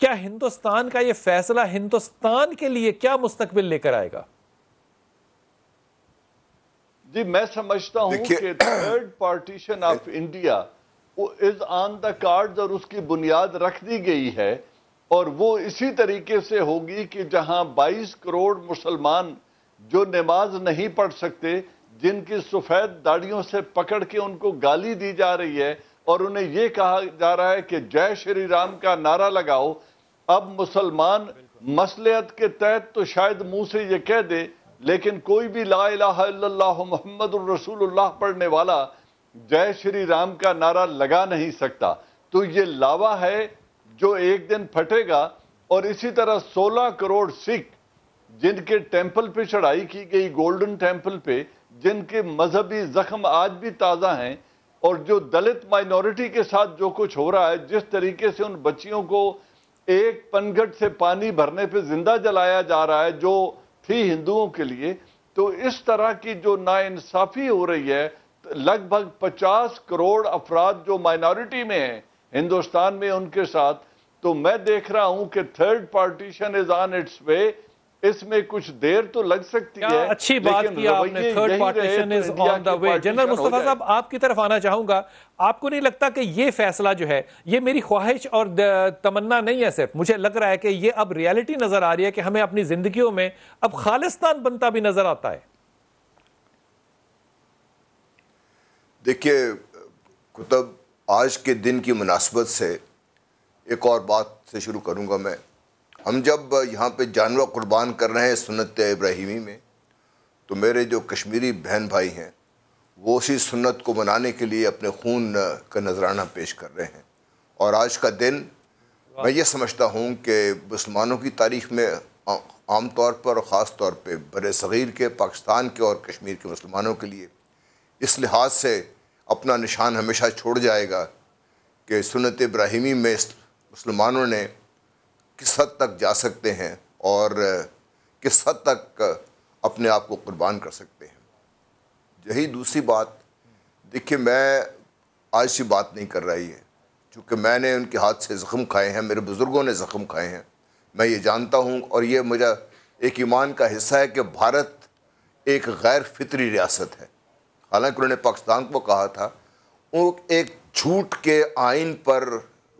کیا ہندوستان کا یہ فیصلہ ہندوستان کے لیے کیا مستقبل لے کر آئے گا؟ جی میں سمجھتا ہوں کہ third partition of India is on the cards اور اس کی بنیاد رکھ دی گئی ہے، اور وہ اسی طریقے سے ہوگی کہ جہاں 22 کروڑ مسلمان جو نماز نہیں پڑھ سکتے، جن کی سفید داڑھیوں سے پکڑ کے ان کو گالی دی جا رہی ہے اور انہیں یہ کہا جا رہا ہے کہ جے شری رام کا نعرہ لگاؤ، اب مسلمان مصلحت کے تحت تو شاید منہ سے یہ کہہ دے، لیکن کوئی بھی لا الہ الا اللہ محمد الرسول اللہ پڑھنے والا جے شری رام کا نعرہ لگا نہیں سکتا۔ تو یہ لاوا ہے جو ایک دن پھٹے گا، اور اسی طرح 16 کروڑ سکھ جن کے ٹیمپل پہ چڑھائی کی گئی، گولڈن ٹیمپل پہ، جن کے مذہبی زخم آج بھی تازہ ہیں، اور جو دلت مائنورٹی کے ساتھ جو کچھ ہو رہا ہے، جس طریقے سے ان بچیوں کو ایک پنگھٹ سے پانی بھرنے پہ زندہ جلایا جا رہا ہے جو تھی ہندوؤں کے لیے، تو اس طرح کی جو ناانصافی ہو رہی ہے، لگ بھگ 50 کروڑ افراد جو مائنورٹی میں ہیں ہندوستان میں ان کے ساتھ، تو میں دیکھ رہا ہوں کہ third partition is on its way. اس میں کچھ دیر تو لگ سکتی ہے، اچھی بات کی آپ نے، third partition is on the way. General مصطفیٰ صاحب آپ کی طرف آنا چاہوں گا، آپ کو نہیں لگتا کہ یہ فیصلہ جو ہے، یہ میری خواہش اور تمنا نہیں ہے صرف، مجھے لگ رہا ہے کہ یہ اب ریالٹی نظر آ رہی ہے کہ ہمیں اپنی زندگیوں میں اب خالصتان بنتا بھی نظر آتا ہے؟ دیکھیے کتب، آج کے دن کی مناسبت سے ایک اور بات سے شروع کروں گا میں۔ ہم جب یہاں پہ جانور قربان کر رہے ہیں سنت ابراہیمی میں، تو میرے جو کشمیری بہن بھائی ہیں وہ اسی سنت کو منانے کے لیے اپنے خون کا نذرانہ پیش کر رہے ہیں۔ اور آج کا دن میں یہ سمجھتا ہوں کہ مسلمانوں کی تاریخ میں عام طور پر اور خاص طور پہ بر صغیر کے، پاکستان کے اور کشمیر کے مسلمانوں کے لیے اس لحاظ سے اپنا نشان ہمیشہ چھوڑ جائے گا کہ سنت ابراہیمی میں مسلمانوں نے کس حد تک جا سکتے ہیں اور کس حد تک اپنے آپ کو قربان کر سکتے ہیں۔ یہی دوسری بات، دیکھیے میں آج سے بات نہیں کر رہی ہے، چونکہ میں نے ان کے ہاتھ سے زخم کھائے ہیں، میرے بزرگوں نے زخم کھائے ہیں، میں یہ جانتا ہوں، اور یہ میرا ایک ایمان کا حصہ ہے کہ بھارت ایک غیر فطری ریاست ہے۔ حالانکہ انہوں نے پاکستان کو کہا تھا، وہ ایک جھوٹ کے آئین پر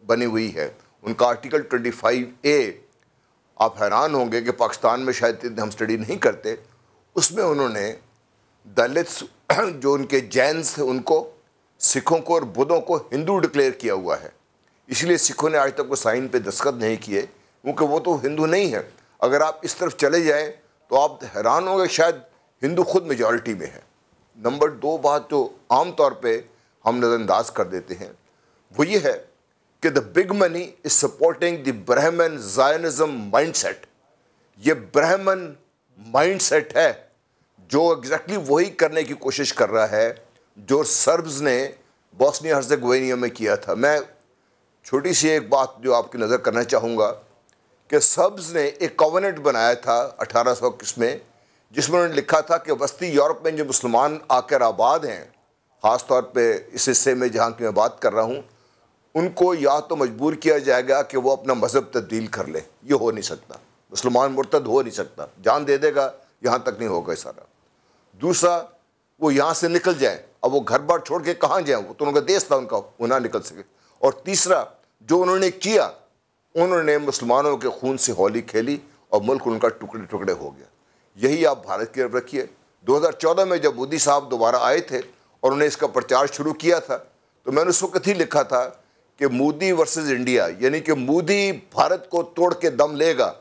بنی ہوئی ہے۔ ان کا آرٹیکل 25A، آپ حیران ہوں گے کہ پاکستان میں شاید ہم اسٹڈی نہیں کرتے، اس میں انہوں نے دلتس جو ان کے جینس ہیں ان کو، سکھوں کو اور بدھوں کو ہندو ڈکلیئر کیا ہوا ہے۔ اس لیے سکھوں نے آج تک وہ سائن پہ دستخط نہیں کیے، کیونکہ وہ تو ہندو نہیں ہے۔ اگر آپ اس طرف چلے جائیں تو آپ حیران ہوں گے شاید ہندو خود میجورٹی میں ہے۔ نمبر 2 بات جو عام طور پہ ہم نظر انداز کر دیتے ہیں وہ یہ ہے کہ the big money is supporting the Brahmin Zionism mindset۔ یہ برہمن مائنڈ سیٹ ہے جو ایگزیکٹلی وہی کرنے کی کوشش کر رہا ہے جو سربز نے بوسنیا ہرزیگوینیا میں کیا تھا۔ میں چھوٹی سی ایک بات جو آپ کی نظر کرنا چاہوں گا کہ سربز نے ایک کووننٹ بنایا تھا 1821 میں، جس میں انہوں نے لکھا تھا کہ وسطی یورپ میں جو مسلمان آ کر آباد ہیں، خاص طور پہ اس حصے میں جہاں کی میں بات کر رہا ہوں، ان کو یا تو مجبور کیا جائے گا کہ وہ اپنا مذہب تبدیل کر لیں۔ یہ ہو نہیں سکتا، مسلمان مرتد ہو نہیں سکتا، جان دے دے گا، یہاں تک نہیں ہوگا سارا۔ دوسرا، وہ یہاں سے نکل جائیں، اب وہ گھر بار چھوڑ کے کہاں جائیں، وہ تو ان کا دیش تھا ان کا، وہ نہ نکل سکے۔ اور تیسرا جو انہوں نے کیا، انہوں نے مسلمانوں کے خون سے ہولی کھیلی اور ملک ان کا ٹکڑے ٹکڑے ہو گیا۔ یہی آپ بھارت کی طرف رکھیے۔ 2014 میں جب مودی صاحب دوبارہ آئے تھے اور انہوں نے اس کا پرچار شروع کیا تھا، تو میں نے اس وقت ہی لکھا تھا کہ مودی ورسز انڈیا، یعنی کہ مودی بھارت کو توڑ کے دم لے گا،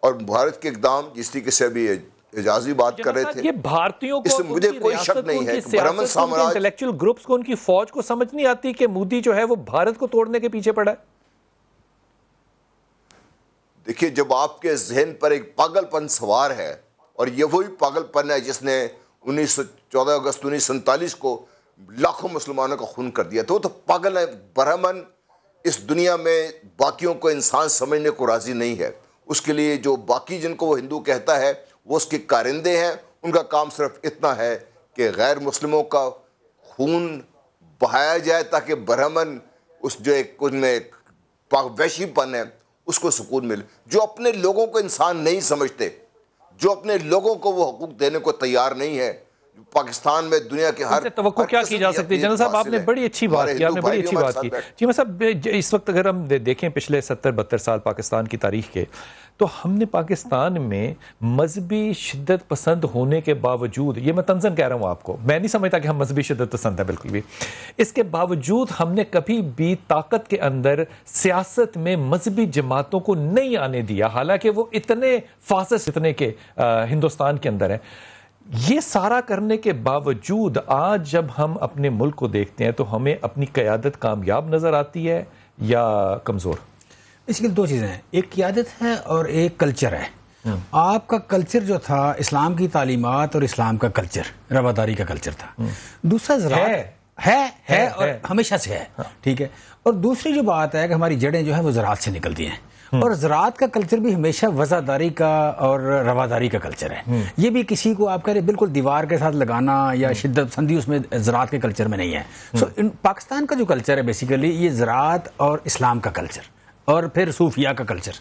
اور بھارت کے اقدام جس طریقے سے ابھی اعجازی بات کر رہے تھے، یہ بھارتیوں کو، اس میں مجھے کوئی شک نہیں ہے کہ برہمن سامراج، انٹلیکچوئل گروپس کو، ان کی فوج کو سمجھ نہیں آتی کہ مودی جو ہے وہ بھارت کو توڑنے کے پیچھے پڑا ہے۔ دیکھیے جب آپ کے ذہن پر ایک پاگل پن سوار ہے، اور یہ وہی پاگل پن ہے جس نے 14 اگست 1947 کو لاکھوں مسلمانوں کا خون کر دیا تھا، وہ تو پاگل ہے۔ برہمن اس دنیا میں باقیوں کو انسان سمجھنے کو راضی نہیں ہے۔ اس کے لیے جو باقی جن کو وہ ہندو کہتا ہے وہ اس کے کارندے ہیں، ان کا کام صرف اتنا ہے کہ غیر مسلموں کا خون بہایا جائے تاکہ برہمن اس جو ایک ان میں وحشی پن ہے اس کو سکون ملے. جو اپنے لوگوں کو انسان نہیں سمجھتے, جو اپنے لوگوں کو وہ حقوق دینے کو تیار نہیں ہے, پاکستان میں دنیا کے ہر توقع کیا کی جا سکتی ہے؟ جنرل صاحب آپ نے بڑی اچھی بات کی, آپ نے بڑی اچھی بات کی. جی میں صاحب اس وقت اگر ہم دیکھیں پچھلے 70-72 سال پاکستان کی تاریخ کے, تو ہم نے پاکستان میں مذہبی شدت پسند ہونے کے باوجود, یہ میں طنزاً کہہ رہا ہوں آپ کو, میں نہیں سمجھتا کہ ہم مذہبی شدت پسند ہیں بالکل بھی, اس کے باوجود ہم نے کبھی بھی طاقت کے اندر سیاست میں مذہبی جماعتوں کو نہیں آنے دیا, حالانکہ وہ اتنے فاسسٹ اتنے کے ہندوستان کے اندر ہیں. یہ سارا کرنے کے باوجود آج جب ہم اپنے ملک کو دیکھتے ہیں تو ہمیں اپنی قیادت کامیاب نظر آتی ہے یا کمزور؟ اس کے دو چیزیں ہیں, ایک قیادت ہے اور ایک کلچر ہے. آپ کا کلچر جو تھا اسلام کی تعلیمات اور اسلام کا کلچر, رواداری کا کلچر تھا. دوسرا زراعت ہے اور ہمیشہ سے ہے, ٹھیک ہے. اور دوسری جو بات ہے کہ ہماری جڑیں جو ہیں وہ زراعت سے نکلتی ہیں, اور زراعت کا کلچر بھی ہمیشہ وفاداری کا اور رواداری کا کلچر ہے. یہ بھی کسی کو آپ کہہ رہے بالکل دیوار کے ساتھ لگانا یا شدت پسندی اس میں زراعت کے کلچر میں نہیں ہے. سو پاکستان کا جو کلچر ہے بیسیکلی یہ زراعت اور اسلام کا کلچر اور پھر صوفیہ کا کلچر,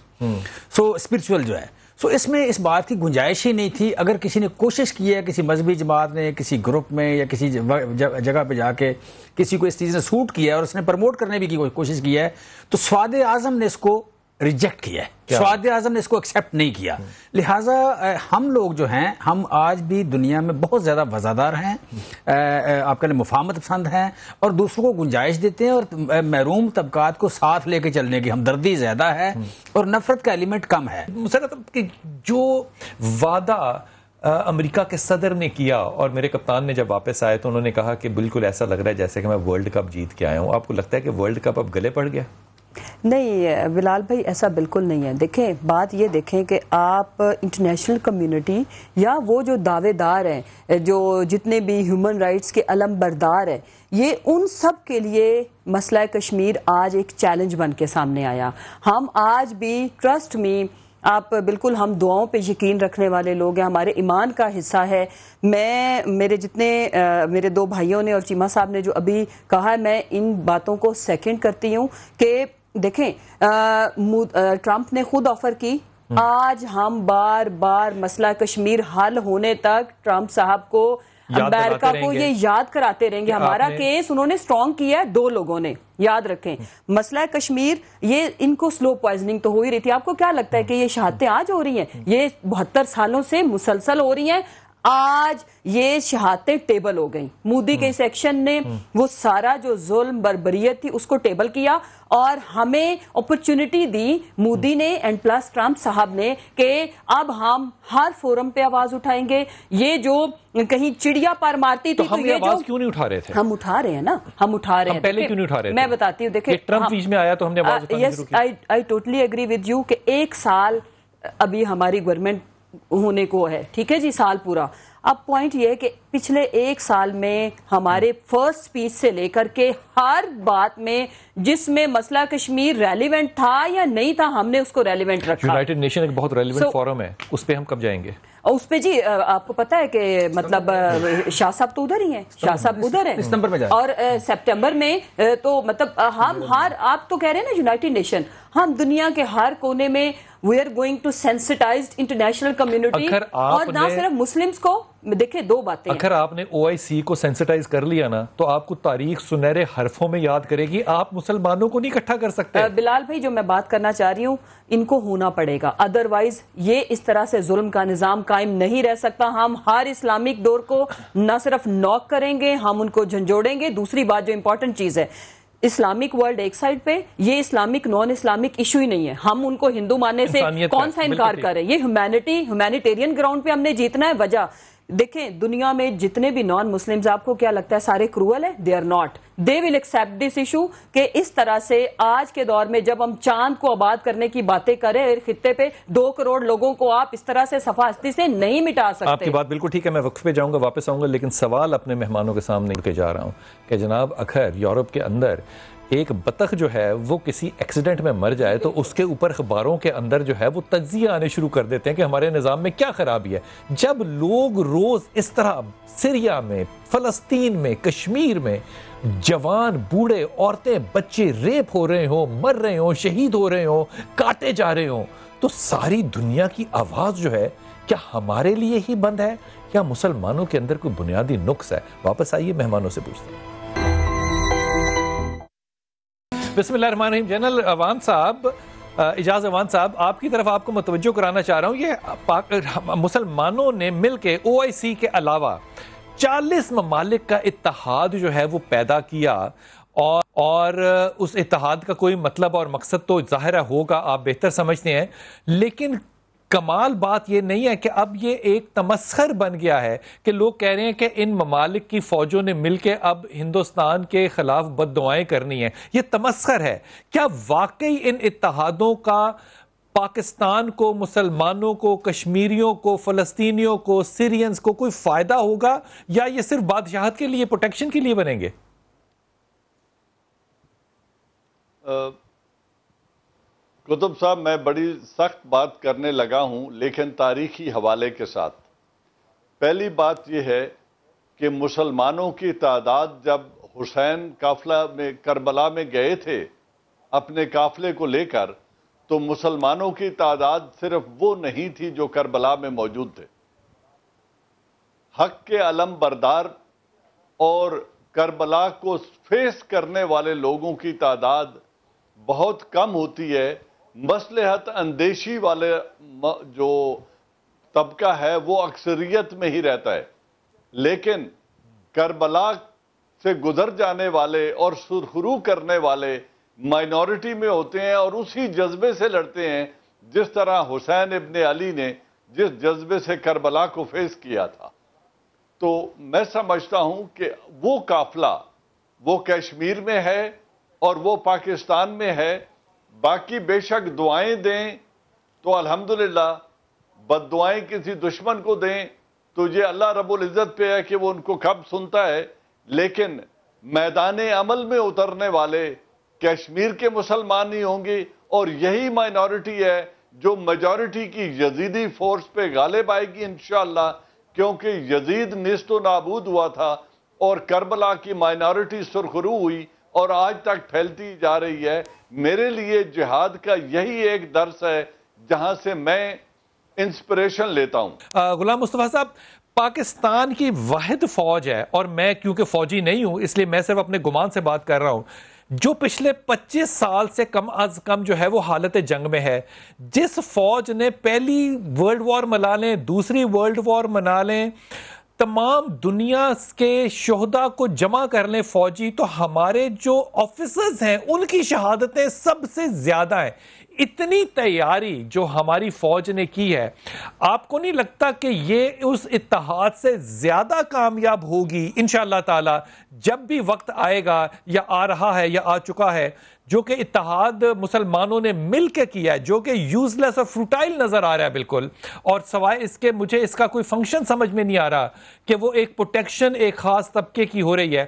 سو اسپرچول جو ہے. سو اس میں اس بات کی گنجائش ہی نہیں تھی. اگر کسی نے کوشش کی ہے, کسی مذہبی جماعت نے کسی گروپ میں یا کسی جگہ پہ جا کے کسی کو اس چیز نے سوٹ کیا ہے اور اس نے پروموٹ کرنے بھی کی کوشش کی ہے, تو سواد اعظم نے اس کو ریجیکٹ کیا ہے, سواد اعظم نے اس کو ایکسیپٹ نہیں کیا. لہٰذا ہم لوگ جو ہیں ہم آج بھی دنیا میں بہت زیادہ وفادار ہیں, آپ کہہ لیں مفاہمت پسند ہیں, اور دوسروں کو گنجائش دیتے ہیں, اور محروم طبقات کو ساتھ لے کے چلنے کی ہمدردی زیادہ ہے اور نفرت کا ایلیمنٹ کم ہے. کہ جو وعدہ امریکہ کے صدر نے کیا اور میرے کپتان نے جب واپس آئے تو انہوں نے کہا کہ بالکل ایسا لگ رہا ہے جیسے کہ میں ورلڈ کپ جیت کے آیا ہوں, آپ کو لگتا ہے کہ ورلڈ کپ اب گلے پڑ گیا؟ نہیں بلال بھائی, ایسا بالکل نہیں ہے. دیکھیں بات یہ دیکھیں کہ آپ انٹرنیشنل کمیونٹی یا وہ جو دعوے دار ہیں, جو جتنے بھی ہیومن رائٹس کے علم بردار ہیں, یہ ان سب کے لیے مسئلہ کشمیر آج ایک چیلنج بن کے سامنے آیا. ہم آج بھی ٹرسٹ میں آپ بالکل, ہم دعاؤں پہ یقین رکھنے والے لوگ ہیں, ہمارے ایمان کا حصہ ہے. میرے جتنے میرے دو بھائیوں نے اور چیمہ صاحب نے جو ابھی کہا ہے, میں ان باتوں کو سیکنڈ کرتی ہوں کہ دیکھیں ٹرمپ نے خود آفر کی, آج ہم بار بار مسئلہ کشمیر حل ہونے تک ٹرمپ صاحب کو امریکہ کو یہ یاد کراتے رہیں گے. ہمارا کیس انہوں نے سٹرونگ کیا ہے, دو لوگوں نے, یاد رکھیں. مسئلہ کشمیر یہ ان کو سلو پوائزننگ تو ہو ہی رہی تھی. آپ کو کیا لگتا ہے کہ یہ شہادتیں آج ہو رہی ہیں؟ یہ 72 سالوں سے مسلسل ہو رہی ہیں. آج یہ شہادتیں ٹیبل ہو گئیں. مودی کے اس ایکشن نے وہ سارا جو ظلم بربریت تھی اس کو ٹیبل کیا اور ہمیں اپرچونٹی دی مودی نے اینڈ پلس ٹرمپ صاحب نے کہ اب ہم ہر فورم پہ آواز اٹھائیں گے. یہ جو کہیں چڑیا پر مارتی تھی, تو ہم یہ آواز کیوں نہیں اٹھا رہے تھے؟ ہم اٹھا رہے ہیں نا, ہم اٹھا رہے ہیں. پہلے کیوں نہیں اٹھا رہے تھے؟ میں بتاتی ہوں. دیکھیں ٹرمپ بیچ میں آیا تو ہم نے آواز اٹھانا شروع کی. I totally agree with you کہ 1 سال ابھی ہماری گورنمنٹ ہونے کو ہے, ٹھیک ہے جی, سال پورا. اب پوائنٹ یہ ہے کہ پچھلے 1 سال میں ہمارے فرسٹ سپیچ سے لے کر کے ہر بات میں جس میں مسئلہ کشمیر ریلیونٹ تھا یا نہیں تھا, ہم نے اس کو ریلیونٹ رکھا. یونائٹڈ نیشن ایک بہت ریلیونٹ فورم ہے, اس پہ ہم کب جائیں گے؟ اس پہ جی آپ کو پتا ہے کہ مطلب شاہ صاحب تو ادھر ہی ہیں, شاہ صاحب ادھر ہیں, اور سپٹمبر میں تو مطلب ہم آپ تو کہہ رہے ہیں نا یونائٹڈ نیشن, ہم دنیا کے ہر کونے میں we are going to sensitize international community, اور نہ صرف مسلمز کو. دیکھیں دو باتیں, اگر آپ نے OIC کو سینسٹائز کر لیا نا تو آپ کو تاریخ سنہرے حرفوں میں یاد کرے گی. آپ مسلمانوں کو نہیں اکٹھا کر سکتے. بلال بھائی جو میں بات کرنا چاہ رہی ہوں, ان کو ہونا پڑے گا, ادروائز یہ اس طرح سے ظلم کا نظام قائم نہیں رہ سکتا. ہم ہر اسلامک دور کو نہ صرف نوک کریں گے, ہم ان کو جھنجھوڑیں گے. دوسری بات جو امپورٹنٹ چیز ہے, اسلامک ورلڈ ایک سائڈ پہ, یہ اسلامک نان اسلامک ایشو ہی نہیں ہے. ہم ان کو ہندو ماننے سے کون سا انکار کر رہے ہیں؟ یہ ہیومینیٹیرین گراؤنڈ پہ ہم نے جیتنا ہے. وجہ دیکھیں, دنیا میں جتنے بھی نان مسلمز, آپ کو کیا لگتا ہے سارے کروئل ہیں؟ They are not. They will accept this issue کہ اس طرح سے آج کے دور میں جب ہم چاند کو آباد کرنے کی باتیں کریں, خطے پہ 2 کروڑ لوگوں کو آپ اس طرح سے صفحہ ہستی سے نہیں مٹا سکتے. آپ کی بات بالکل ٹھیک ہے, میں وقف پہ جاؤں گا, واپس آؤں گا, لیکن سوال اپنے مہمانوں کے سامنے کے جا رہا ہوں کہ جناب اگر یورپ کے اندر ایک بطخ جو ہے وہ کسی ایکسیڈنٹ میں مر جائے تو اس کے اوپر اخباروں کے اندر جو ہے وہ تجزیہ آنے شروع کر دیتے ہیں کہ ہمارے نظام میں کیا خرابی ہے. جب لوگ روز اس طرح سیریا میں، فلسطین میں، کشمیر میں جوان، بوڑھے، عورتیں، بچے ریپ ہو رہے ہوں، مر رہے ہوں، شہید ہو رہے ہوں، کاٹے جا رہے ہوں، تو ساری دنیا کی آواز جو ہے کیا ہمارے لیے ہی بند ہے یا مسلمانوں کے اندر کوئی بنیادی نقص ہے؟ واپس آئیے مہمانوں سے پوچھتے ہیں. بسم اللہ الرحمن الرحیم. جنرل عوان صاحب، اجاز عوان صاحب، آپ کی طرف آپ کو متوجہ کرانا چاہ رہا ہوں. یہ مسلمانوں نے مل کے OIC کے علاوہ 40 ممالک کا اتحاد جو ہے وہ پیدا کیا، اور اس اتحاد کا کوئی مطلب اور مقصد تو ظاہر ہوگا، آپ بہتر سمجھتے ہیں، لیکن کمال بات یہ نہیں ہے کہ اب یہ ایک تمسخر بن گیا ہے کہ لوگ کہہ رہے ہیں کہ ان ممالک کی فوجوں نے مل کے اب ہندوستان کے خلاف بد دعائیں کرنی ہیں. یہ تمسخر ہے. کیا واقعی ان اتحادوں کا پاکستان کو، مسلمانوں کو، کشمیریوں کو، فلسطینیوں کو، سیرینز کو کوئی فائدہ ہوگا یا یہ صرف بادشاہت کے لیے، پروٹیکشن کے لیے بنیں گے؟ قطب صاحب، میں بڑی سخت بات کرنے لگا ہوں لیکن تاریخی حوالے کے ساتھ. پہلی بات یہ ہے کہ مسلمانوں کی تعداد جب حسین قافلہ میں کربلا میں گئے تھے اپنے قافلے کو لے کر، تو مسلمانوں کی تعداد صرف وہ نہیں تھی جو کربلا میں موجود تھے. حق کے علم بردار اور کربلا کو فیس کرنے والے لوگوں کی تعداد بہت کم ہوتی ہے. مصلحت اندیشی والے جو طبقہ ہے وہ اکثریت میں ہی رہتا ہے، لیکن کربلا سے گزر جانے والے اور سرخرو کرنے والے مائنورٹی میں ہوتے ہیں اور اسی جذبے سے لڑتے ہیں، جس طرح حسین ابن علی نے جس جذبے سے کربلا کو فیس کیا تھا. تو میں سمجھتا ہوں کہ وہ قافلہ وہ کشمیر میں ہے اور وہ پاکستان میں ہے. باقی بے شک دعائیں دیں تو الحمدللہ، بد دعائیں کسی دشمن کو دیں تو یہ اللہ رب العزت پہ ہے کہ وہ ان کو کب سنتا ہے. لیکن میدان عمل میں اترنے والے کشمیر کے مسلمان ہی ہوں گے، اور یہی مائنورٹی ہے جو میجورٹی کی یزیدی فورس پہ غالب آئے گی انشاءاللہ، کیونکہ یزید نیست و نابود ہوا تھا اور کربلا کی مائنورٹی سرخرو ہوئی اور آج تک پھیلتی جا رہی ہے. میرے لیے جہاد کا یہی ایک درس ہے جہاں سے میں انسپریشن لیتا ہوں. غلام مصطفیٰ صاحب، پاکستان کی واحد فوج ہے، اور میں کیونکہ فوجی نہیں ہوں اس لیے میں صرف اپنے گمان سے بات کر رہا ہوں، جو پچھلے 25 سال سے کم از کم جو ہے وہ حالت جنگ میں ہے. جس فوج نے پہلی ورلڈ وار منا لیں، دوسری ورلڈ وار منا لیں، تمام دنیا کے شہداء کو جمع کر لیں فوجی، تو ہمارے جو آفیسرز ہیں ان کی شہادتیں سب سے زیادہ ہیں. اتنی تیاری جو ہماری فوج نے کی ہے، آپ کو نہیں لگتا کہ یہ اس اتحاد سے زیادہ کامیاب ہوگی انشاءاللہ تعالی جب بھی وقت آئے گا، یا آ رہا ہے یا آ چکا ہے، جو کہ اتحاد مسلمانوں نے مل کے کیا ہے، جو کہ یوز لیس اور فروٹائل نظر آ رہا ہے بالکل، اور سوائے اس کے مجھے اس کا کوئی فنکشن سمجھ میں نہیں آ رہا کہ وہ ایک پروٹیکشن ایک خاص طبقے کی ہو رہی ہے.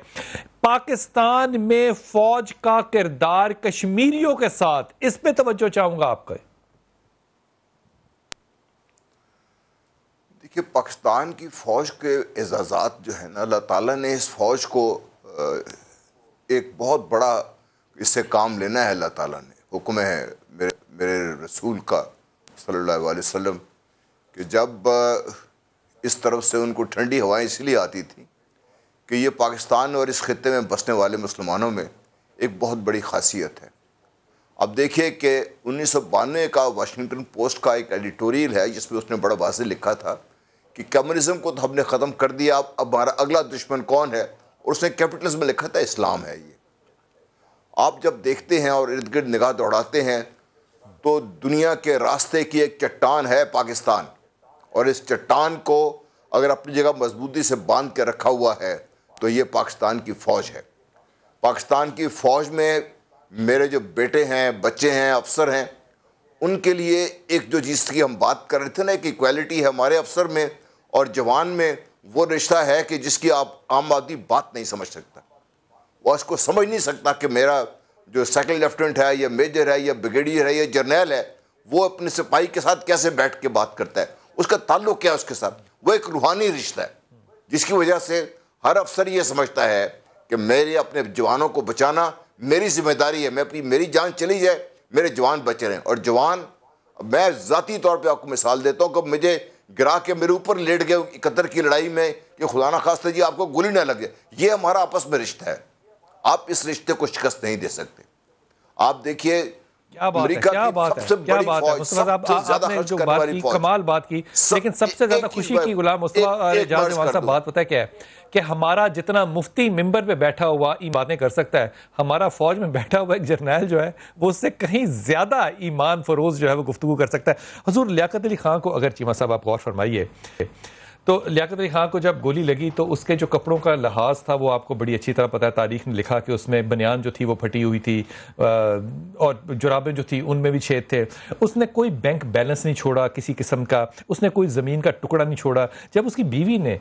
پاکستان میں فوج کا کردار کشمیریوں کے ساتھ، اس پہ توجہ چاہوں گا آپ کا. دیکھیے، پاکستان کی فوج کے اعزازات جو ہیں نا، اللہ تعالیٰ نے اس فوج کو ایک بہت بڑا اس سے کام لینا ہے. اللہ تعالیٰ نے حکم ہے میرے رسول کا صلی اللہ علیہ وسلم کہ جب اس طرف سے ان کو ٹھنڈی ہوائیں اس لیے آتی تھیں کہ یہ پاکستان اور اس خطے میں بسنے والے مسلمانوں میں ایک بہت بڑی خاصیت ہے. اب دیکھیے کہ 1992 کا واشنگٹن پوسٹ کا ایک ایڈیٹوریل ہے جس میں اس نے بڑا واضح لکھا تھا کہ کمیونزم کو تو ہم نے ختم کر دیا، اب ہمارا اگلا دشمن کون ہے، اور اس نے کیپٹلزم میں لکھا تھا اسلام ہے. یہ آپ جب دیکھتے ہیں اور ارد گرد نگاہ دوڑاتے ہیں تو دنیا کے راستے کی ایک چٹان ہے پاکستان، اور اس چٹان کو اگر اپنی جگہ مضبوطی سے باندھ کے رکھا ہوا ہے تو یہ پاکستان کی فوج ہے. پاکستان کی فوج میں میرے جو بیٹے ہیں، بچے ہیں، افسر ہیں، ان کے لیے ایک جو چیز کی ہم بات کر رہے تھے نا، ایک ایکویلٹی ہے ہمارے افسر میں اور جوان میں، وہ رشتہ ہے کہ جس کی آپ عام آدمی بات نہیں سمجھ سکتا. وہ اس کو سمجھ نہیں سکتا کہ میرا جو سیکنڈ لیفٹیننٹ ہے یا میجر ہے یا بریگیڈیئر ہے یا جرنیل ہے، وہ اپنے سپاہی کے ساتھ کیسے بیٹھ کے بات کرتا ہے، اس کا تعلق کیا ہے اس کے ساتھ، وہ ایک روحانی رشتہ ہے جس کی وجہ سے ہر افسر یہ سمجھتا ہے کہ میرے اپنے جوانوں کو بچانا میری ذمہ داری ہے، میری جان چلی جائے میرے جوان بچے رہیں. اور جوان، میں ذاتی طور پہ آپ کو مثال دیتا ہوں کہ مجھے گرا کے میرے اوپر لیٹ گئے 71 کی لڑائی میں کہ خدا نہ خواستہ جی آپ کو گولی نہ لگے، یہ ہمارا آپس میں رشتہ ہے. آپ اس رشتے کو شکست نہیں دے سکتے. آپ دیکھیے امریکہ کی سب سے بڑی فوج، سب سے زیادہ خرچ کرنے والی فوج، کمال بات کی، لیکن سب سے زیادہ خوشی کی غلام مصطفیٰ جہاز نواز صاحب بات پتہ کیا ہے کہ ہمارا جتنا مفتی ممبر پہ بیٹھا ہوا باتیں کر سکتا ہے، ہمارا فوج میں بیٹھا ہوا ایک جرنیل جو ہے وہ اس سے کہیں زیادہ ایمان فروز جو ہے وہ گفتگو کر سکتا ہے. حضور لیاقت علی خان کو اگر چیمہ صاحب آپ غور فرمائیے تو لیاقت علی خان کو جب گولی لگی تو اس کے جو کپڑوں کا لحاظ تھا وہ آپ کو بڑی اچھی طرح پتہ ہے، تاریخ نے لکھا کہ اس میں بنیان جو تھی وہ پھٹی ہوئی تھی اور جرابیں جو تھی ان میں بھی چھید تھے. اس نے کوئی بینک بیلنس نہیں چھوڑا کسی قسم کا، اس نے کوئی زمین کا ٹکڑا نہیں چھوڑا. جب اس کی بیوی نے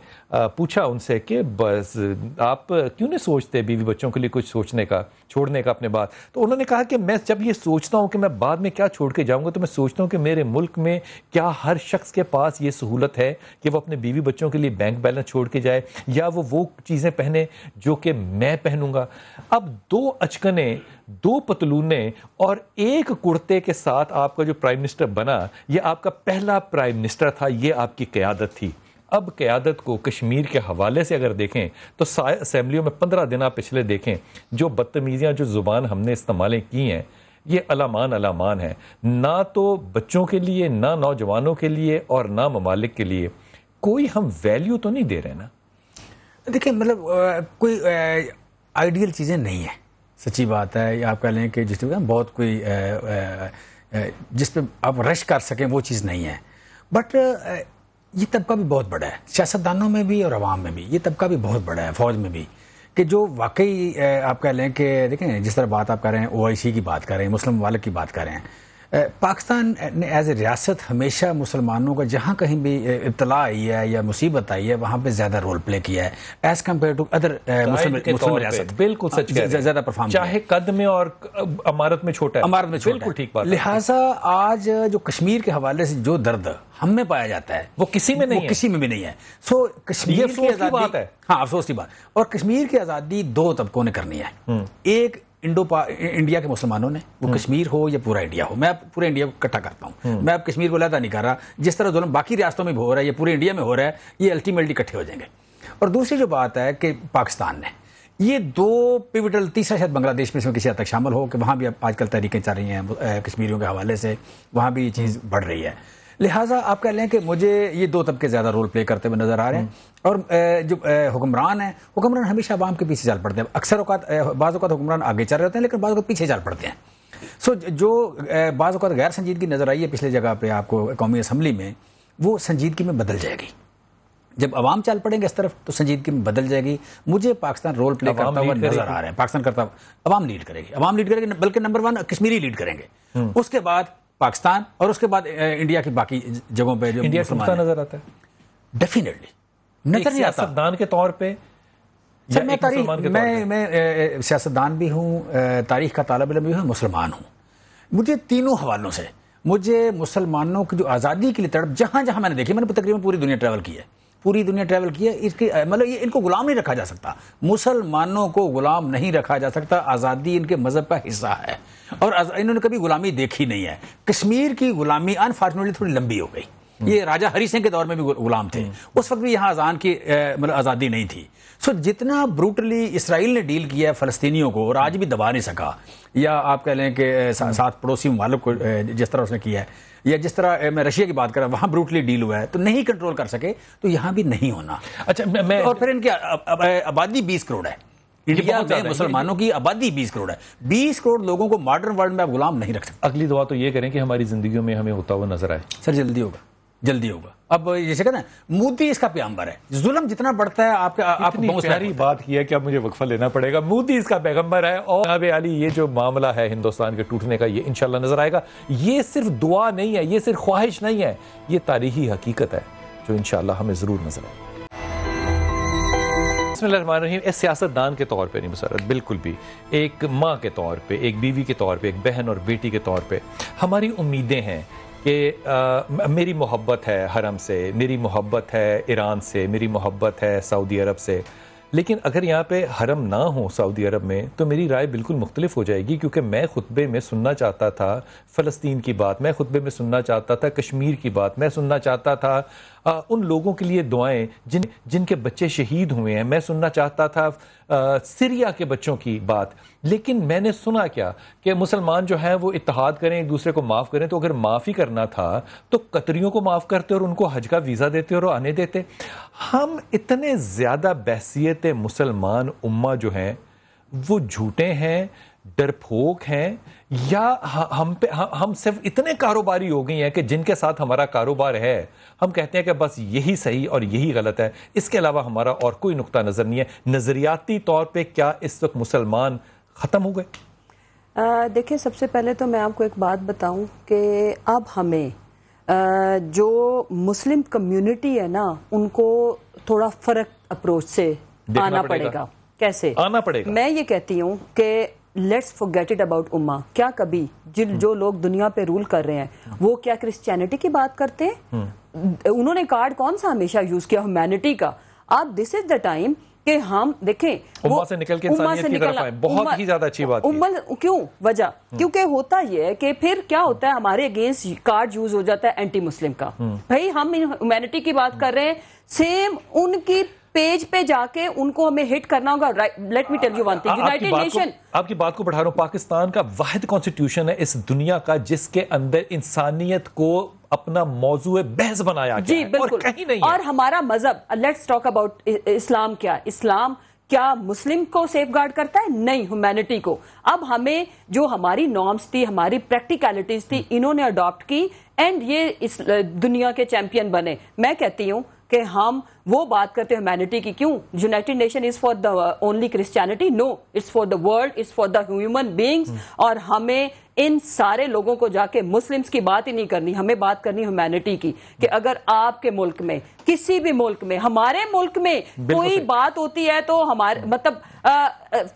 پوچھا ان سے کہ بس آپ کیوں نہیں سوچتے بیوی بچوں کے لیے کچھ سوچنے کا، چھوڑنے کا اپنے بات، تو انہوں نے کہا کہ میں جب یہ سوچتا ہوں کہ میں بعد میں کیا چھوڑ کے جاؤں گا تو میں سوچتا ہوں کہ میرے ملک میں کیا ہر شخص کے پاس یہ سہولت ہے کہ وہ اپنے بیوی بچوں کے لیے بینک بیلنس چھوڑ کے جائے یا وہ چیزیں پہنے جو کہ میں پہنوں گا. اب 2 اچکنے، 2 پتلونے اور 1 کرتے کے ساتھ آپ کا جو پرائم منسٹر بنا، یہ آپ کا پہلا پرائم منسٹر تھا، یہ آپ کی قیادت تھی. اب قیادت کو کشمیر کے حوالے سے اگر دیکھیں تو اسمبلیوں میں 15 دن آپ پچھلے دیکھیں جو بدتمیزیاں، جو زبان ہم نے استعمالیں کی ہیں، یہ علامان ہیں، نہ تو بچوں کے لیے، نہ نوجوانوں کے لیے اور نہ ممالک کے لیے. کوئی ہم ویلیو تو نہیں دے رہے نا. دیکھیں مطلب کوئی آئیڈیل چیزیں نہیں ہیں، سچی بات ہے. یا آپ کہہ لیں کہ جس طرح بہت کوئی جس پہ آپ رش کر سکیں وہ چیز نہیں ہے. بٹ یہ طبقہ بھی بہت بڑا ہے، سیاستدانوں میں بھی اور عوام میں بھی. یہ طبقہ بھی بہت بڑا ہے، فوج میں بھی، کہ جو واقعی آپ کہہ لیں کہ دیکھیں جس طرح بات آپ کر رہے ہیں OIC کی بات کر رہے ہیں، مسلم ممالک کی بات کر رہے ہیں. پاکستان نے ایز اے ریاست ہمیشہ مسلمانوں کا جہاں کہیں بھی ابتلا آئی ہے یا مصیبت آئی ہے وہاں پہ زیادہ رول پلے کیا ہے ایز کمپیئر ٹو ادر مسلم ریاست. بالکل سچ کہہ رہے ہیں، زیادہ پرفارم چاہے قد میں اور عمارت میں چھوٹا ہے، عمارت میں چھوٹا ہے، بالکل ٹھیک بات. لہٰذا آج جو کشمیر کے حوالے سے جو درد ہم میں پایا جاتا ہے وہ کسی میں نہیں ہے، وہ کسی میں بھی نہیں ہے. سو کشمیر کی آزادی، ہاں افسوس کی بات، اور کشمیر کی آزادی 2 طبقوں نے کرنی ہے. ایک انڈیا کے مسلمانوں نے، وہ کشمیر ہو یا پورا انڈیا ہو. میں پورے انڈیا کو اکٹھا کرتا ہوں، میں اب کشمیر کو علیحدہ نہیں کر رہا. جس طرح ظلم باقی ریاستوں میں بھی ہو رہا ہے، یہ پورے انڈیا میں ہو رہا ہے، یہ الٹیمیٹلی اکٹھے ہو جائیں گے. اور دوسری جو بات ہے کہ پاکستان نے یہ 2 پیوٹل، تیسرا شاید بنگلہ دیش میں اس میں کسی حد تک شامل ہو کہ وہاں بھی آج کل تحریکیں چل رہی ہیں کشمیریوں کے حوالے سے، وہاں بھی یہ چیز بڑھ رہی ہے. لہٰذا آپ کہہ لیں کہ مجھے یہ 2 طبقے زیادہ رول پلے کرتے ہوئے نظر آ رہے ہیں. اور جو حکمران ہیں، حکمران ہمیشہ عوام کے پیچھے چل پڑتے ہیں. اکثر اوقات بعض اوقات حکمران آگے چل رہے ہوتے ہیں لیکن بعض اوقات پیچھے چل پڑتے ہیں. سو جو بعض اوقات غیر سنجیدگی نظر آئی ہے پچھلے جگہ پہ آپ کو قومی اسمبلی میں، وہ سنجیدگی میں بدل جائے گی. جب عوام چل پڑیں گے اس طرف تو سنجیدگی میں بدل جائے گی. مجھے پاکستان رول پلے کرتا ہوا نظر آ رہا ہے. پاکستان کرتا، عوام لیڈ کرے گی، عوام لیڈ کرے گی، بلکہ نمبر 1 کشمیری لیڈ کریں گے، اس کے بعد پاکستان، اور اس کے بعد انڈیا کی باقی جگہوں پہ جو انڈیا ٹوٹتا نظر آتا ہے. ڈیفینیٹلی نظر نہیں آتا. سیاستدان کے طور پہ میں سیاستدان بھی ہوں، تاریخ کا طالب علم بھی ہوں، مسلمان ہوں. مجھے تینوں حوالوں سے، مجھے مسلمانوں کی جو آزادی کے لیے تڑپ جہاں جہاں میں نے دیکھی، میں نے تقریباً پوری دنیا ٹریول کی ہے، اس کی مطلب یہ ان کو غلام نہیں رکھا جا سکتا. مسلمانوں کو غلام نہیں رکھا جا سکتا. آزادی ان کے مذہب کا حصہ ہے اور انہوں نے کبھی غلامی دیکھی نہیں ہے. کشمیر کی غلامی انفارچونیٹلی تھوڑی لمبی ہو گئی. یہ راجہ ہری سنگھ کے دور میں بھی غلام تھے، اس وقت بھی یہاں اذان کی مطلب آزادی نہیں تھی. سو جتنا بروٹلی اسرائیل نے ڈیل کیا ہے فلسطینیوں کو اور آج بھی دبا نہیں سکا، یا آپ کہہ لیں کہ ساتھ پڑوسی ممالک کو جس طرح اس نے کیا ہے، یا جس طرح میں رشیا کی بات کر رہا ہوں وہاں بروٹلی ڈیل ہوا ہے، تو نہیں کنٹرول کر سکے تو یہاں بھی نہیں ہونا. اچھا اور پھر ان کی آبادی 20 کروڑ ہے. انڈیا میں مسلمانوں کی آبادی 20 کروڑ ہے. 20 کروڑ لوگوں کو ماڈرن ورلڈ میں آپ غلام نہیں رکھ سکتے. اگلی دعا تو یہ کریں کہ ہماری زندگیوں میں ہمیں ہوتا ہوا نظر آئے. سر جلدی ہوگا، جلدی ہوگا. اب جیسے کہتے ہیں مودی اس کا پیغمبر ہے. ظلم جتنا بڑھتا ہے آپ پیاری بات کی ہے کہ اب مجھے وقفہ لینا پڑے گا. مودی اس کا پیغمبر ہے اور جناب علی یہ جو معاملہ ہے ہندوستان کے ٹوٹنے کا، یہ انشاءاللہ نظر آئے گا. یہ صرف دعا نہیں ہے، یہ صرف خواہش نہیں ہے، یہ تاریخی حقیقت ہے جو انشاءاللہ ہمیں ضرور نظر آئے گا. بسم اللہ الرحمن الرحیم. ایک سیاستدان کے طور پہ نہیں مسرت، بالکل بھی ایک ماں کے طور پہ، ایک بیوی کے طور پہ، ایک بہن اور بیٹی کے طور پہ ہماری امیدیں ہیں کہ میری محبت ہے حرم سے، میری محبت ہے ایران سے، میری محبت ہے سعودی عرب سے، لیکن اگر یہاں پہ حرم نہ ہو سعودی عرب میں تو میری رائے بالکل مختلف ہو جائے گی، کیونکہ میں خطبے میں سننا چاہتا تھا فلسطین کی بات، میں خطبے میں سننا چاہتا تھا کشمیر کی بات، میں سننا چاہتا تھا ان لوگوں کے لیے دعائیں جن کے بچے شہید ہوئے ہیں، میں سننا چاہتا تھا سیریا کے بچوں کی بات. لیکن میں نے سنا کیا کہ مسلمان جو ہیں وہ اتحاد کریں، ایک دوسرے کو معاف کریں. تو اگر معاف ہی کرنا تھا تو قطریوں کو معاف کرتے اور ان کو حج کا ویزا دیتے اور آنے دیتے. ہم اتنے زیادہ بحثیت مسلمان امہ جو ہیں وہ جھوٹے ہیں، ڈرپھوک ہیں، یا ہم صرف اتنے کاروباری ہو گئی ہیں کہ جن کے ساتھ ہمارا کاروبار ہے ہم کہتے ہیں کہ بس یہی صحیح اور یہی غلط ہے، اس کے علاوہ ہمارا اور کوئی نقطہ نظر نہیں ہے. نظریاتی طور پہ کیا اس وقت مسلمان ختم ہو گئے؟ دیکھیں، سب سے پہلے تو میں آپ کو ایک بات بتاؤں کہ اب ہمیں جو مسلم کمیونٹی ہے نا ان کو تھوڑا فرق اپروچ سے آنا پڑے گا. کیسے آنا پڑے گا؟ میں یہ کہتی ہوں کہ لیٹس forget it about امہ. کیا کبھی جو لوگ دنیا پہ رول کر رہے ہیں وہ کیا کرسچینٹی کی بات کرتے ہیں؟ انہوں نے کارڈ کون سا ہمیشہ یوز کیا؟ ہیومینٹی کا. اب دس از دا ٹائم کہ ہم دیکھیں امہ سے نکل کے انسانیت کی طرف آئیں. بہت ہی زیادہ اچھی بات. کیوں وجہ؟ کیونکہ ہوتا یہ ہے کہ پھر کیا ہوتا ہے ہمارے اگینسٹ کارڈ یوز ہو جاتا ہے اینٹی مسلم کا. بھائی ہم ہیومینٹی کی بات کر رہے ہیں، سیم ان کی پیج پہ جا کے ان کو ہمیں ہٹ کرنا ہوگا. Let me tell you one thing, United nation, آپ کی بات کو بڑھا رہا ہوں، پاکستان کا واحد کانسٹیٹیوشن ہے اس دنیا کا جس کے اندر انسانیت کو اپنا موضوع بحث بنایا گیا ہے، اور کہیں نہیں ہے. اور ہمارا مذہب، لیٹس ٹاک اباؤٹ اسلام. کیا اسلام کیا مسلم کو سیف گارڈ کرتا ہے؟ نہیں، ہیومینٹی کو. اب ہمیں جو ہماری نارمز تھی، ہماری پریکٹیکلٹیز تھی، انہوں نے اڈاپٹ کی اینڈ یہ اس دنیا کے چیمپئن بنے. میں کہتی ہوں کہ ہم وہ بات کرتے ہیں ہیومینٹی کی. کیوں؟ United Nation is for the only Christianity? No, it's for the world, it's for the human beings. اور ہمیں ان سارے لوگوں کو جا کے مسلمز کی بات ہی نہیں کرنی، ہمیں بات کرنی ہیومینٹی کی. کہ اگر آپ کے ملک میں، کسی بھی ملک میں، ہمارے ملک میں کوئی بات ہوتی ہے تو ہمارے مطلب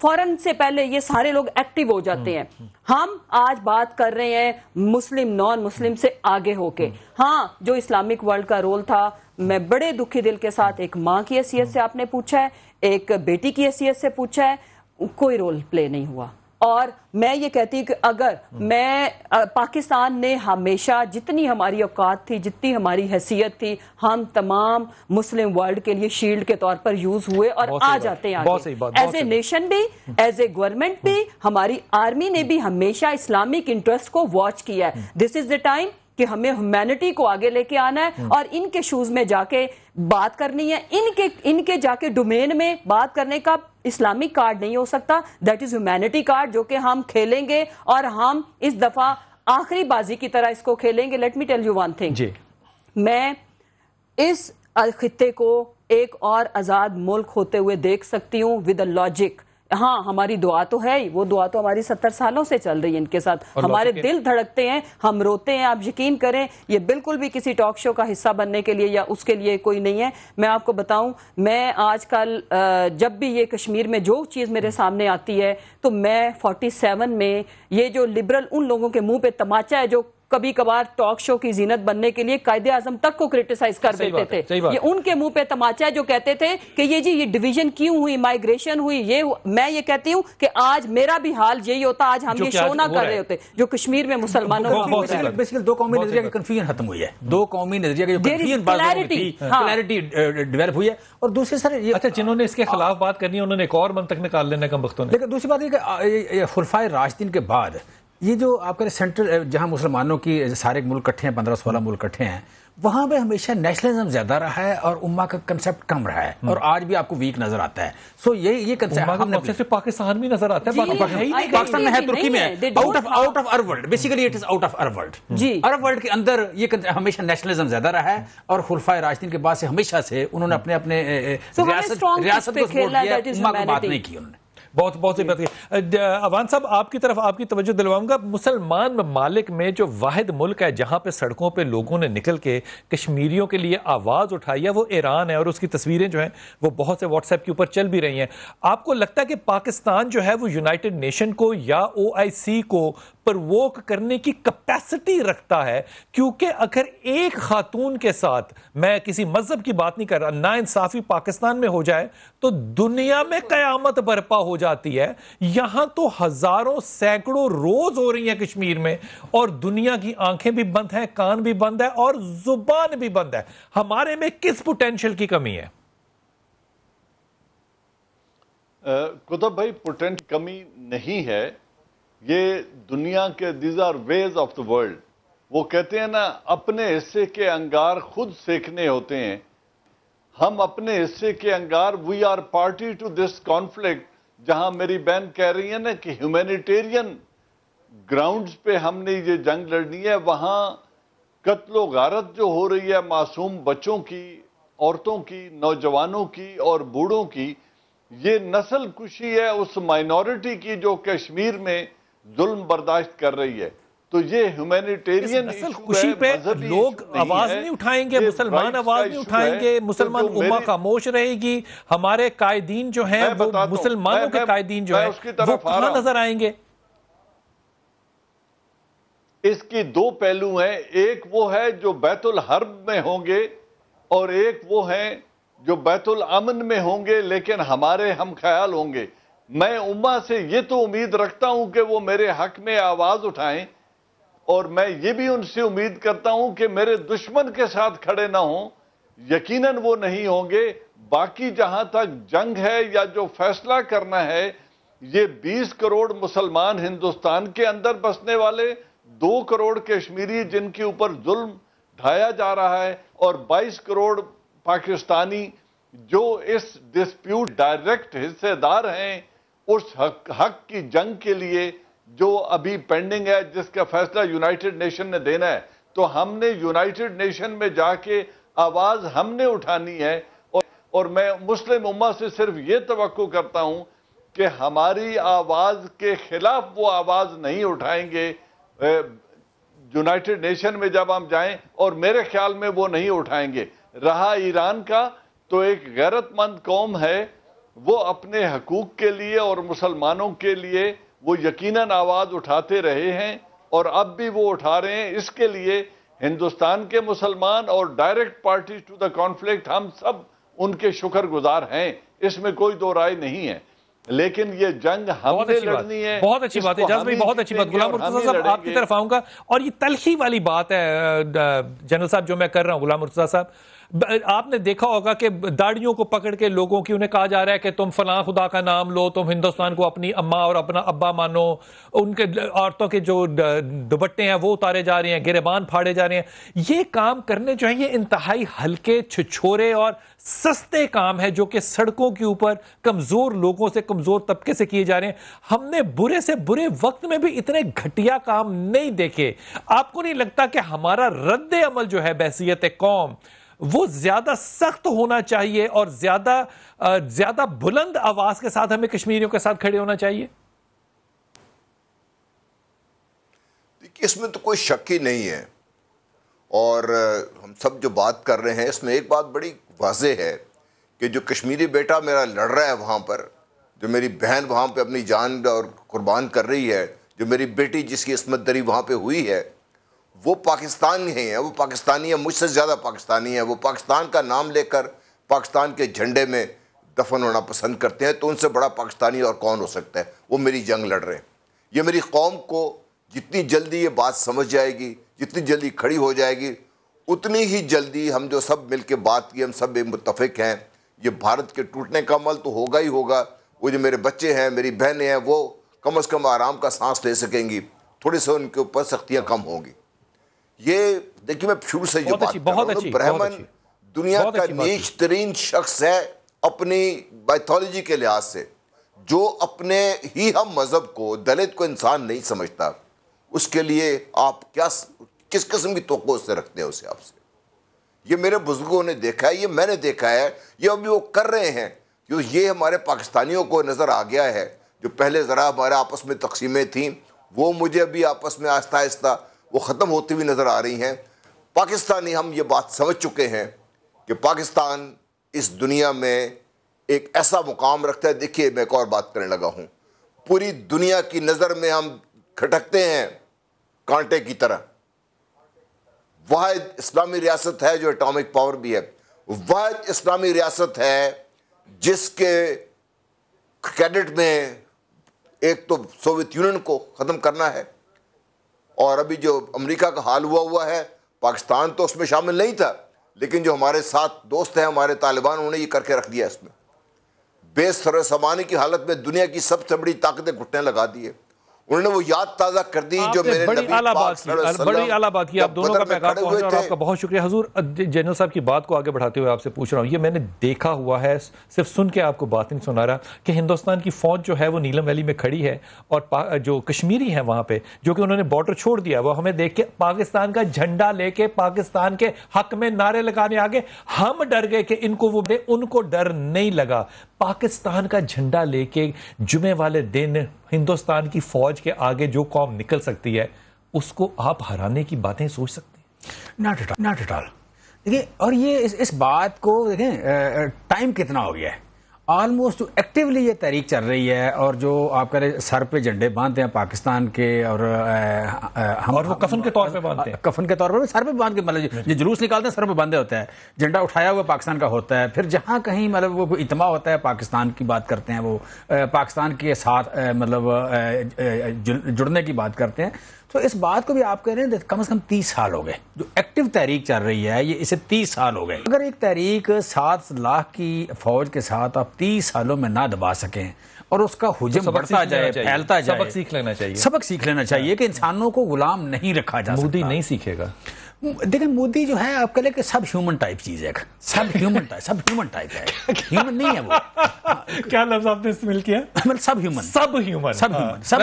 فوراً سے پہلے یہ سارے لوگ ایکٹیو ہو جاتے ہیں. ہم آج بات کر رہے ہیں مسلم نان مسلم سے آگے ہو کے. ہاں، جو اسلامک ورلڈ کا رول تھا، میں بڑے دکھی دل کے ساتھ ایک ماں کی حیثیت سے آپ نے پوچھا ہے، ایک بیٹی کی حیثیت سے پوچھا ہے، کوئی رول پلے نہیں ہوا. اور میں یہ کہتی ہوں کہ اگر پاکستان نے ہمیشہ جتنی ہماری اوقات تھی، جتنی ہماری حیثیت تھی، ہم تمام مسلم ورلڈ کے لیے شیلڈ کے طور پر یوز ہوئے اور آ جاتے ہیں آگے. ایز اے نیشن بھی، ایز اے گورنمنٹ بھی، ہماری آرمی نے بھی ہمیشہ اسلامک انٹرسٹ کو واچ کیا ہے. دس از دا ٹائم کہ ہمیں ہیومینٹی کو آگے لے کے آنا ہے اور ان کے شوز میں جا کے بات کرنی ہے. ان کے جا کے ڈومین میں بات کرنے کا اسلامک کارڈ نہیں ہو سکتا. دیٹ از ہیومینٹی کارڈ جو کہ ہم کھیلیں گے اور ہم اس دفعہ آخری بازی کی طرح اس کو کھیلیں گے. Let me tell you one thing, میں اس خطے کو ایک اور آزاد ملک ہوتے ہوئے دیکھ سکتی ہوں ود اے لاجک. ہاں، ہماری دعا تو ہے ہی، وہ دعا تو ہماری 70 سالوں سے چل رہی ہے ان کے ساتھ. ہمارے دل دھڑکتے ہیں، ہم روتے ہیں. آپ یقین کریں یہ بالکل بھی کسی ٹاک شو کا حصہ بننے کے لیے یا اس کے لیے کوئی نہیں ہے. میں آپ کو بتاؤں، میں آج کل جب بھی یہ کشمیر میں جو چیز میرے سامنے آتی ہے تو میں 47 میں یہ جو لبرل ان لوگوں کے منہ پہ تماچا ہے جو کبھی کبھار ٹاک شو کی زینت بننے کے لیے قائد اعظم تک کو کرٹیسائز کر دیتے تھے، یہ ان کے منہ پہ تماچا ہے جو کہتے تھے کہ یہ ڈویژن کیوں ہوئی، مائیگریشن ہوئی. میں یہ کہتی ہوں کہ آج میرا بھی حال یہی ہوتا، آج ہم یہ شو نہ کر رہے ہوتے جو کشمیر میں مسلمانوں کو. بیسیکلی دو قومی نظریہ کی کنفیوژن ختم ہوئی ہے، دو قومی نظریہ کی کلیئرٹی ڈیولپ ہوئی ہے. اور دوسری سر اچھا، جنہوں نے اس کے خلاف بات کرنی ہے انہوں نے ایک اور منطق نکال لینا کم بختوں نے. لیکن دوسری بات یہ کہ خلفائے راشدین کے بعد یہ جو آپ کا سینٹرل جہاں مسلمانوں کی سارے ملک کٹھے ہیں، 15-16 ملک کٹھے ہیں، وہاں پہ ہمیشہ نیشنلزم زیادہ رہا ہے اور امہ کا کنسپٹ کم رہا ہے اور آج بھی آپ کو ویک نظر آتا ہے. سو یہ کنسپٹ پاکستان میں نظر آتا ہے، پاکستان میں ہے، ترکی میں ہے، out of our world. Basically it is out of our world. Arab world کے اندر یہ ہمیشہ نیشنلزم زیادہ رہا ہے اور خلفائے راشدین کے بعد سے ہمیشہ سے انہوں نے اپنے ریاست کو سپورٹ کیا، امہ کو بات نہیں کی انہوں نے. بہت بہت سی بات ہے. عوان صاحب آپ کی طرف آپ کی توجہ دلواؤں گا. مسلمان ممالک میں جو واحد ملک ہے جہاں پہ سڑکوں پہ لوگوں نے نکل کے کشمیریوں کے لیے آواز اٹھائی ہے وہ ایران ہے, اور اس کی تصویریں جو ہیں وہ بہت سے واٹس ایپ کے اوپر چل بھی رہی ہیں. آپ کو لگتا ہے کہ پاکستان جو ہے وہ یونائٹڈ نیشن کو یا OIC کو پرووک کرنے کی کیپیسٹی رکھتا ہے؟ کیونکہ اگر ایک خاتون کے ساتھ, میں کسی مذہب کی بات نہیں کر رہا, ناانصافی پاکستان میں ہو جائے تو دنیا میں قیامت برپا ہو جاتی ہے. یہاں تو ہزاروں سینکڑوں روز ہو رہی ہیں کشمیر میں, اور دنیا کی آنکھیں بھی بند ہیں, کان بھی بند ہے, اور زبان بھی بند ہے. ہمارے میں کس پوٹینشل کی کمی ہے؟ کتب بھائی, پوٹینشل کمی نہیں ہے. یہ دنیا کے these are ways of the world. وہ کہتے ہیں نا, اپنے حصے کے انگار خود سیکھنے ہوتے ہیں. ہم اپنے حصے کے انگار, we are party to this conflict. جہاں میری بہن کہہ رہی ہے نا کہ ہیومینیٹیرین گراؤنڈز پہ ہم نے یہ جنگ لڑنی ہے, وہاں قتل و غارت جو ہو رہی ہے معصوم بچوں کی, عورتوں کی, نوجوانوں کی اور بوڑھوں کی, یہ نسل کشی ہے اس مائنورٹی کی جو کشمیر میں ظلم برداشت کر رہی ہے. تو یہ ہیومینیٹیرین نسل خوشی پہ لوگ آواز نہیں اٹھائیں گے, مسلمان آواز نہیں اٹھائیں گے, مسلمان امہ خاموش رہے گی. ہمارے قائدین جو ہیں وہ مسلمانوں کے قائدین جو ہیں وہ کہاں نظر آئیں گے؟ اس کی دو پہلو ہیں. ایک وہ ہے جو بیت الحرب میں ہوں گے, اور ایک وہ ہیں جو بیت الامن میں ہوں گے لیکن ہمارے ہم خیال ہوں گے. میں امہ سے یہ تو امید رکھتا ہوں کہ وہ میرے حق میں آواز اٹھائیں, اور میں یہ بھی ان سے امید کرتا ہوں کہ میرے دشمن کے ساتھ کھڑے نہ ہوں. یقیناً وہ نہیں ہوں گے. باقی جہاں تک جنگ ہے یا جو فیصلہ کرنا ہے, یہ 20 کروڑ مسلمان ہندوستان کے اندر بسنے والے, 2 کروڑ کشمیری جن کے اوپر ظلم ڈھایا جا رہا ہے, اور 22 کروڑ پاکستانی جو اس ڈسپیوٹ ڈائریکٹ حصے دار ہیں اس حق کی جنگ کے لیے جو ابھی پینڈنگ ہے, جس کا فیصلہ یونائٹڈ نیشن نے دینا ہے. تو ہم نے یونائٹڈ نیشن میں جا کے آواز ہم نے اٹھانی ہے, اور میں مسلم امہ سے صرف یہ توقع کرتا ہوں کہ ہماری آواز کے خلاف وہ آواز نہیں اٹھائیں گے یونائٹڈ نیشن میں جب ہم جائیں, اور میرے خیال میں وہ نہیں اٹھائیں گے. رہا ایران کا, تو ایک غیرت مند قوم ہے, وہ اپنے حقوق کے لیے اور مسلمانوں کے لیے وہ یقیناً آواز اٹھاتے رہے ہیں, اور اب بھی وہ اٹھا رہے ہیں. اس کے لیے ہندوستان کے مسلمان اور direct party to the conflict ہم سب ان کے شکر گزار ہیں, اس میں کوئی دو رائے نہیں ہے. لیکن یہ جنگ ہم نے لڑنی ہے. بہت اچھی بات ہے جاز بھائی, بہت اچھی بات. غلام مرتضیٰ صاحب آپ کی طرف آؤں گا, اور یہ تلخی والی بات ہے جنرل صاحب جو میں کر رہا ہوں. غلام مرتضیٰ صاحب, آپ نے دیکھا ہوگا کہ داڑیوں کو پکڑ کے لوگوں کی انہیں کہا جا رہا ہے کہ تم فلاں خدا کا نام لو, تم ہندوستان کو اپنی اماں اور اپنا ابا مانو. ان کے عورتوں کے جو دوپٹے ہیں وہ اتارے جا رہے ہیں, گریبان پھاڑے جا رہے ہیں. یہ کام کرنے جو ہیں یہ انتہائی ہلکے, چھچھورے اور سستے کام ہے جو کہ سڑکوں کے اوپر کمزور لوگوں سے, کمزور طبقے سے کیے جا رہے ہیں. ہم نے برے سے برے وقت میں بھی اتنے گھٹیا کام نہیں دیکھے. آپ کو نہیں لگتا کہ ہمارا رد عمل جو ہے بحیثیت قوم وہ زیادہ سخت ہونا چاہیے, اور زیادہ بلند آواز کے ساتھ ہمیں کشمیریوں کے ساتھ کھڑے ہونا چاہیے؟ دیکھیے, اس میں تو کوئی شک ہی نہیں ہے, اور ہم سب جو بات کر رہے ہیں اس میں ایک بات بڑی واضح ہے کہ جو کشمیری بیٹا میرا لڑ رہا ہے وہاں پر, جو میری بہن وہاں پہ اپنی جان اور قربان کر رہی ہے, جو میری بیٹی جس کی عصمت دری وہاں پہ ہوئی ہے, وہ پاکستانی ہیں, وہ پاکستانی ہیں, مجھ سے زیادہ پاکستانی ہیں. وہ پاکستان کا نام لے کر پاکستان کے جھنڈے میں دفن ہونا پسند کرتے ہیں. تو ان سے بڑا پاکستانی اور کون ہو سکتا ہے؟ وہ میری جنگ لڑ رہے ہیں. یہ میری قوم کو جتنی جلدی یہ بات سمجھ جائے گی, جتنی جلدی کھڑی ہو جائے گی, اتنی ہی جلدی ہم جو سب مل کے بات کی, ہم سب متفق ہیں یہ بھارت کے ٹوٹنے کا عمل تو ہوگا ہی ہوگا. وہ جو میرے بچے ہیں, میری بہنیں ہیں, وہ کم از کم آرام کا سانس لے سکیں گی, تھوڑی سے ان کے اوپر سختیاں کم ہوں گی. یہ دیکھیے, میں شروع سے یہ بات کر رہا ہوں, برہمن دنیا کا نیچ ترین شخص ہے اپنی بائتھولوجی کے لحاظ سے. جو اپنے ہی ہم مذہب کو, دلت کو انسان نہیں سمجھتا, اس کے لیے آپ کس قسم کی توقع سے رکھتے ہیں اسے آپ سے؟ یہ میرے بزرگوں نے دیکھا ہے, یہ میں نے دیکھا ہے, یہ ابھی وہ کر رہے ہیں. یہ ہمارے پاکستانیوں کو نظر آ گیا ہے جو پہلے ذرا ہمارے آپس میں تقسیمیں تھیں وہ مجھے ابھی آپس میں آہستہ آہستہ وہ ختم ہوتی ہوئی نظر آ رہی ہیں. پاکستانی ہم یہ بات سمجھ چکے ہیں کہ پاکستان اس دنیا میں ایک ایسا مقام رکھتا ہے. دیکھیے میں ایک اور بات کرنے لگا ہوں, پوری دنیا کی نظر میں ہم کھٹکتے ہیں کانٹے کی طرح. واحد اسلامی ریاست ہے جو اٹامک پاور بھی ہے, واحد اسلامی ریاست ہے جس کے کیڈٹ میں ایک تو سوویت یونین کو ختم کرنا ہے, اور ابھی جو امریکہ کا حال ہوا ہے, پاکستان تو اس میں شامل نہیں تھا, لیکن جو ہمارے ساتھ دوست ہیں ہمارے طالبان, انہوں نے یہ کر کے رکھ دیا. اس میں بے سر سامانی کی حالت میں دنیا کی سب سے بڑی طاقتیں گھٹنے لگا دی ہے. انہوں نے وہ یاد تازہ کر دی جو میرے نبی پاک صلی اللہ علیہ وسلم بڑی اعلیٰ بات کی. آپ دونوں کا پیغام پہنچا اور آپ کا بہت شکریہ. حضور جنرل صاحب کی بات کو آگے بڑھاتے ہوئے آپ سے پوچھ رہا ہوں, یہ میں نے دیکھا ہوا ہے, صرف سن کے آپ کو بات نہیں سنا رہا, کہ ہندوستان کی فوج جو ہے وہ نیلم ویلی میں کھڑی ہے, اور جو کشمیری ہیں وہاں پہ جو کہ انہوں نے بارڈر چھوڑ دیا, وہ ہمیں دیکھ کے پاکستان کا جھنڈا لے کے پاکستان کے حق میں نعرے لگانے آگے. ہم ڈر گئے کہ ان کو وہ دے, ان کو ڈر نہیں لگا. پاکستان کا جھنڈا لے کے جمعے والے دن ہندوستان کی فوج کے آگے جو قوم نکل سکتی ہے اس کو آپ ہرانے کی باتیں سوچ سکتے ہیں؟ Not at all. دیکھیں, اور یہ اس بات کو دیکھیں ٹائم کتنا ہو گیا ہے, آلموسٹ ایکٹیولی یہ تحریک چل رہی ہے, اور جو آپ کہہ رہے سر پہ جھنڈے باندھتے ہیں پاکستان کے, اور وہ کفن کے طور پہ باندھتے ہیں, کفن کے طور پر سر پہ باندھ کے, مطلب یہ جلوس نکالتے ہیں سر پہ باندھے ہوتا ہے, جھنڈا اٹھایا ہوا پاکستان کا ہوتا ہے. پھر جہاں کہیں مطلب وہ کوئی اجتماع ہوتا ہے پاکستان کی بات کرتے ہیں, وہ پاکستان کے ساتھ مطلب جڑنے کی بات کرتے ہیں. تو اس بات کو بھی آپ کہہ رہے ہیں کم از کم 30 سال ہو گئے جو ایکٹیو تحریک چل رہی ہے, یہ اسے 30 سال ہو گئے. اگر ایک تحریک 7 لاکھ کی فوج کے ساتھ آپ 30 سالوں میں نہ دبا سکیں اور اس کا حجم بڑھتا جائے, پھیلتا جائے, سبق سیکھ لینا چاہیے. سبق سیکھ لینا چاہیے کہ انسانوں کو غلام نہیں رکھا جا سکتا. مودی نہیں سیکھے گا. دیکھیں مودی جو ہے آپ کہہ لیں کہ سب ہیومن ٹائپ چیز ہے, سب ہیومن ٹائپ ہے, ہیومن نہیں ہے وہ. کیا لفظ آپ نے استعمال کیا؟ سب ہیومن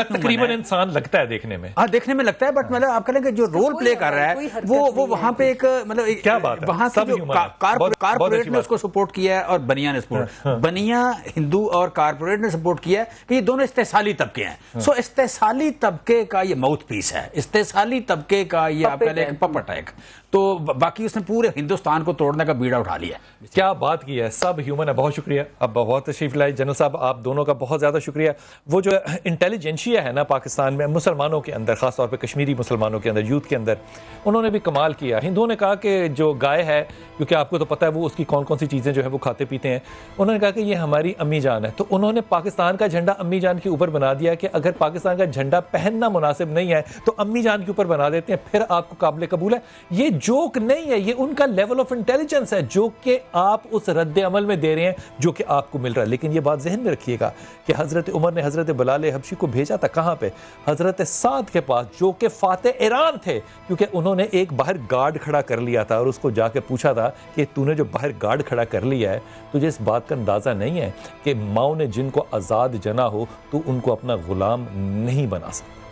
تقریباً انسان لگتا ہے دیکھنے میں. ہاں دیکھنے میں لگتا ہے, بٹ مطلب آپ کہہ لیں کہ جو رول پلے کر رہا ہے وہ وہاں پہ ایک مطلب کیا بات ہے, وہاں کی کارپوریٹ نے اس کو سپورٹ کیا ہے اور بنیا نے سپورٹ, بنیا ہندو اور کارپوریٹ نے سپورٹ کیا ہے کہ یہ دونوں استحصالی طبقے ہیں. سو استحصالی طبقے کا یہ ماؤتھ پیس ہے, استحصالی طبقے کا یہ آپ کہہ لیں پپٹ ہے. تو باقی اس نے پورے ہندوستان کو توڑنے کا بیڑا اٹھا لیا. کیا بات کی ہے, سب ہیومن ہے. بہت شکریہ, اب بہت تشریف لائے جنرل صاحب, آپ دونوں کا بہت زیادہ شکریہ. وہ جو انٹیلیجنشیا ہے نا پاکستان میں مسلمانوں کے اندر, خاص طور پہ کشمیری مسلمانوں کے اندر, یوتھ کے اندر, انہوں نے بھی کمال کیا. ہندوؤں نے کہا کہ جو گائے ہے, کیونکہ آپ کو تو پتہ ہے وہ اس کی کون کون سی چیزیں جو ہے وہ کھاتے پیتے ہیں, انہوں نے کہا کہ یہ ہماری امی جان ہے. تو انہوں نے پاکستان کا جھنڈا امی جان کے اوپر بنا دیا کہ اگر پاکستان کا جھنڈا پہننا مناسب نہیں ہے تو امی جان کے اوپر بنا دیتے ہیں, پھر آپ کو قابل قبول ہے. یہ جوک نہیں ہے, یہ ان کا لیول آف انٹیلیجنس ہے جو کہ آپ اس رد عمل میں دے رہے ہیں جو کہ آپ کو مل رہا ہے. لیکن یہ بات ذہن میں رکھیے گا کہ حضرت عمر نے حضرت بلال حبشی کو بھیجا تھا کہاں پہ, حضرت سعد کے پاس, جو کہ فاتح ایران تھے, کیونکہ انہوں نے ایک باہر گارڈ کھڑا کر لیا تھا اور اس کو جا کے پوچھا تھا کہ تو نے جو باہر گارڈ کھڑا کر لیا ہے, تجھے اس بات کا اندازہ نہیں ہے کہ ماؤں نے جن کو آزاد جنا ہو تو ان کو اپنا غلام نہیں بنا سکتا.